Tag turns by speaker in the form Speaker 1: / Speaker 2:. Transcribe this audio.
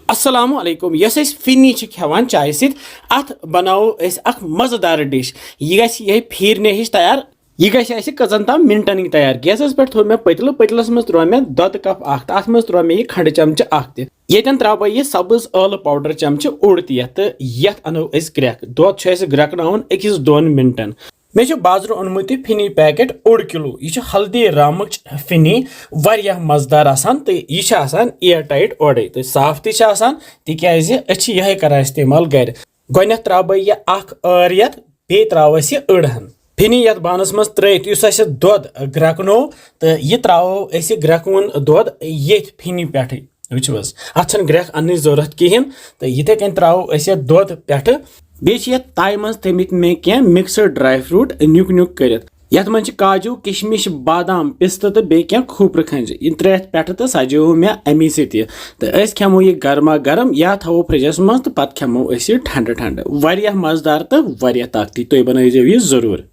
Speaker 1: अस्सलाम वालेकुम yes Finney खेवान चाय सत अत बनाओ मजेदार डिश यह गई फिरने हिश तैयार यह गई कजन तम मिनटन तैयार गैस पे थो मे पतलस मज त्रो मे दद कप अत मज त्रो मे खंड चमच ये त्रा यह सब्ज ٲlہٕ पाउडर चमच ओड़ तो ये अनो ग्रेक दोद ग्रेकन अकिस 2 मिनटन मे बाजार ओनमुत फिनी पैकेट 1 किलो यह हल्दी रामच फिनी वारिया मजेदार आसान तो यह एयर टाइट ओडे तो साफ तिकाज यह करान इस्तेमाल गर गोनथ त्रा यह आरियत बे त्रा अड़हन फिनी ये बानस मज त्रित दोद ग्रेकनो तो यह त्रो ग्रेकवन दोद ये फिनी पे वो अत ग्रेक अन जरूरत कहें तो इथे कन त्रो दोद पे बे ताई मज थमित मे क्या मिक्सड ड्राई फ्रूट नुक नुक कर ये मज काजू किशमिश बादाम पिस्त तो बे क्या खोपर खंज इन त्रेथ पे तो सजो मे अमी सत तो खेमो यह गर्मा गर्म या थो फ्रिजस मज तो पे खेमो ठंड ठंड वारिया मजेदार तो वारिया ताकती तुम बनाइजो यह जरूर।